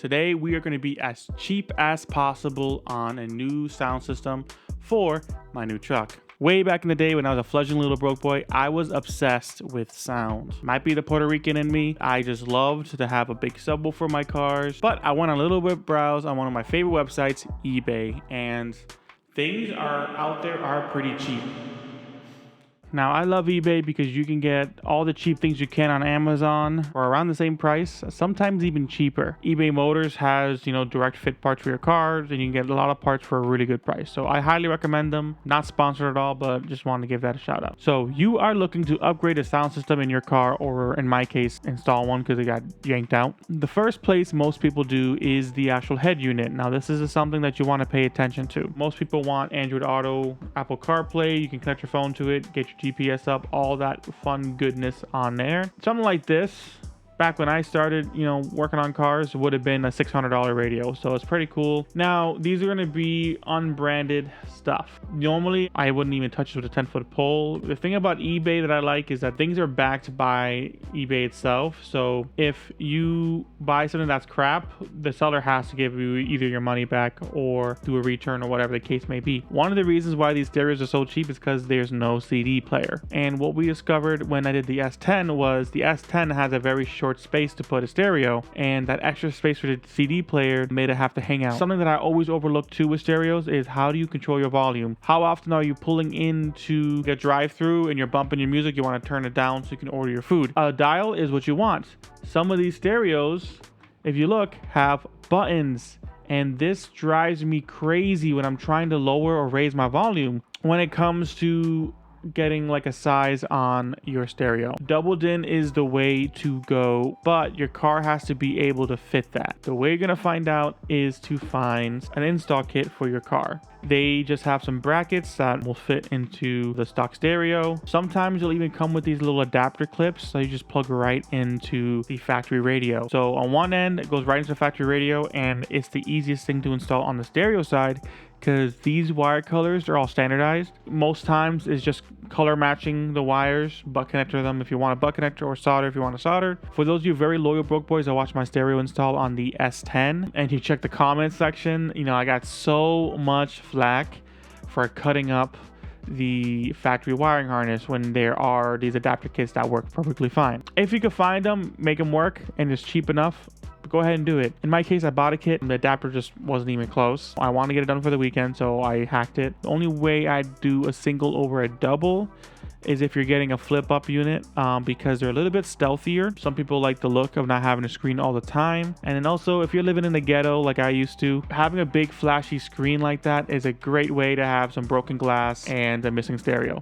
Today we are going to be as cheap as possible on a new sound system for my new truck. Way back in the day when I was a fledgling little broke boy, I was obsessed with sound. Might be the Puerto Rican in me. I just loved to have a big subwoofer for my cars. But I went a little bit browse on one of my favorite websites, eBay, and things are out there are pretty cheap. Now, I love eBay because you can get all the cheap things you can on Amazon for around the same price, sometimes even cheaper. eBay Motors has, direct fit parts for your cars, and you can get a lot of parts for a really good price. So I highly recommend them. Not sponsored at all, but just wanted to give that a shout out. So you are looking to upgrade a sound system in your car, or in my case, install one because it got yanked out. The first place most people do is the actual head unit. Now, this is something that you want to pay attention to. Most people want Android Auto, Apple CarPlay. You can connect your phone to it, get your GPS up, all that fun goodness on there. Something like this, back when I started, working on cars, would have been a $600 radio. So it's pretty cool. Now, these are going to be unbranded stuff. Normally, I wouldn't even touch this with a 10-foot pole. The thing about eBay that I like is that things are backed by eBay itself. So if you buy something that's crap, the seller has to give you either your money back or do a return or whatever the case may be. One of the reasons why these stereos are so cheap is because there's no CD player. And what we discovered when I did the S10 was the S10 has a very short space to put a stereo, and that extra space for the CD player made it have to hang out. Something that I always overlook too with stereos is how do you control your volume? How often are you pulling into a drive-through and you're bumping your music, you want to turn it down so you can order your food? A dial is what you want. Some of these stereos, if you look, have buttons, and this drives me crazy when I'm trying to lower or raise my volume when it comes to getting like a size on your stereo. Doubled in is the way to go, but your car has to be able to fit that. The way you're gonna find out is to find an install kit for your car. They just have some brackets that will fit into the stock stereo. Sometimes you'll even come with these little adapter clips, so you just plug right into the factory radio. So on one end, it goes right into the factory radio, and it's the easiest thing to install on the stereo side because these wire colors are all standardized. Most times it's just color matching the wires, butt connector them if you want a butt connector, or solder if you want to solder. For those of you very loyal broke boys that watch my stereo install on the S10 and you check the comment section, I got so much flack for cutting up the factory wiring harness when there are these adapter kits that work perfectly fine. If you can find them, make them work, and it's cheap enough, go ahead and do it. In my case, I bought a kit and the adapter just wasn't even close. I wanted to get it done for the weekend, so I hacked it. The only way I do a single over a double is if you're getting a flip-up unit, because they're a little bit stealthier. Some people like the look of not having a screen all the time. And then also, if you're living in the ghetto like I used to, having a big flashy screen like that is a great way to have some broken glass and a missing stereo.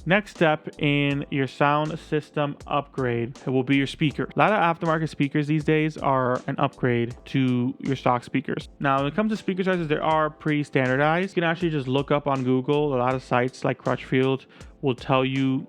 Next step in your sound system upgrade will be your speaker. A lot of aftermarket speakers these days are an upgrade to your stock speakers. Now, when it comes to speaker sizes, they are pretty standardized. You can actually just look up on Google. A lot of sites like Crutchfield will tell you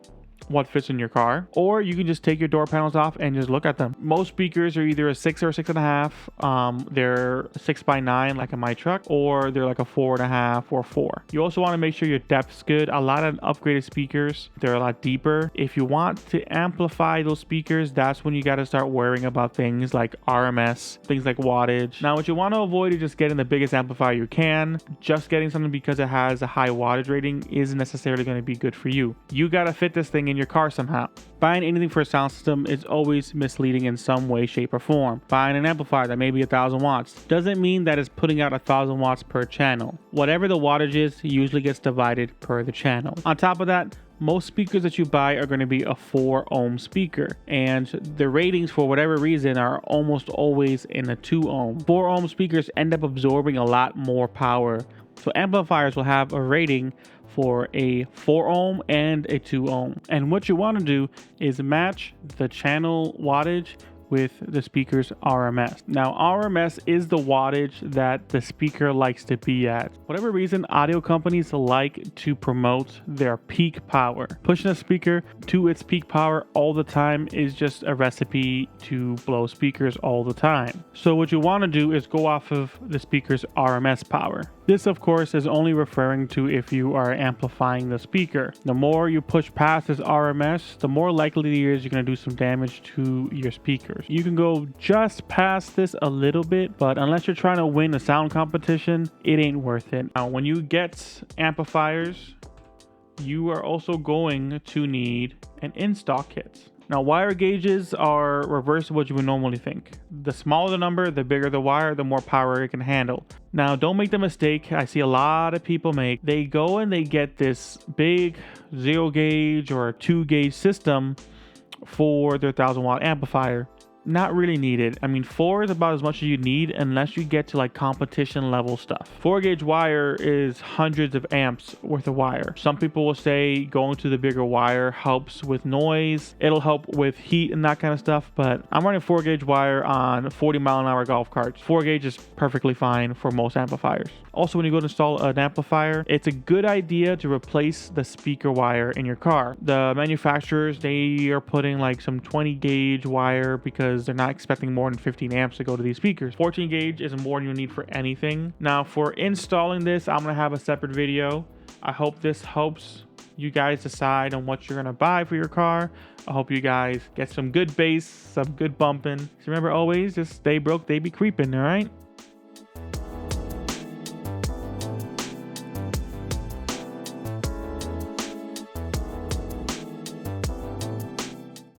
what fits in your car, or you can just take your door panels off and just look at them. Most speakers are either a 6 or a 6.5. They're 6x9 like in my truck, or they're like a 4.5 or 4. You also want to make sure your depth's good. A lot of upgraded speakers, they're a lot deeper. If you want to amplify those speakers, that's when you got to start worrying about things like RMS, things like wattage. Now, what you want to avoid is just getting the biggest amplifier you can. Just getting something because it has a high wattage rating isn't necessarily going to be good for you. You got to fit this thing in your car somehow. Buying anything for a sound system is always misleading in some way, shape, or form. Buying an amplifier that may be 1,000 watts doesn't mean that it's putting out 1,000 watts per channel. Whatever the wattage is usually gets divided per the channel. On top of that, most speakers that you buy are going to be a 4 ohm speaker, and the ratings for whatever reason are almost always in a 2 ohm. 4 ohm speakers end up absorbing a lot more power. So amplifiers will have a rating for a 4 ohm and a 2 ohm. And what you want to do is match the channel wattage with the speaker's RMS. Now, RMS is the wattage that the speaker likes to be at. Whatever reason, audio companies like to promote their peak power. Pushing a speaker to its peak power all the time is just a recipe to blow speakers all the time. So what you want to do is go off of the speaker's RMS power. This, of course, is only referring to if you are amplifying the speaker. The more you push past this RMS, the more likely it is you're going to do some damage to your speakers. You can go just past this a little bit, but unless you're trying to win a sound competition, it ain't worth it. Now, when you get amplifiers, you are also going to need an in-stock kit. Now, wire gauges are reverse of what you would normally think. The smaller the number, the bigger the wire, the more power it can handle. Now, don't make the mistake I see a lot of people make. They go and they get this big 0 gauge or a 2 gauge system for their 1000-watt amplifier. Not really needed. I mean, 4 is about as much as you need unless you get to like competition level stuff. 4 gauge wire is hundreds of amps worth of wire. Some people will say going to the bigger wire helps with noise. It'll help with heat and that kind of stuff, but I'm running 4 gauge wire on 40-mile-an-hour golf carts. 4 gauge is perfectly fine for most amplifiers. Also, when you go to install an amplifier, it's a good idea to replace the speaker wire in your car. The manufacturers, they are putting like some 20 gauge wire because they're not expecting more than 15 amps to go to these speakers. 14 gauge is more than you need for anything. Now, for installing this, I'm gonna have a separate video. I hope this helps you guys decide on what you're gonna buy for your car. I hope you guys get some good bass, some good bumping. So remember, always just stay broke, they be creeping, all right?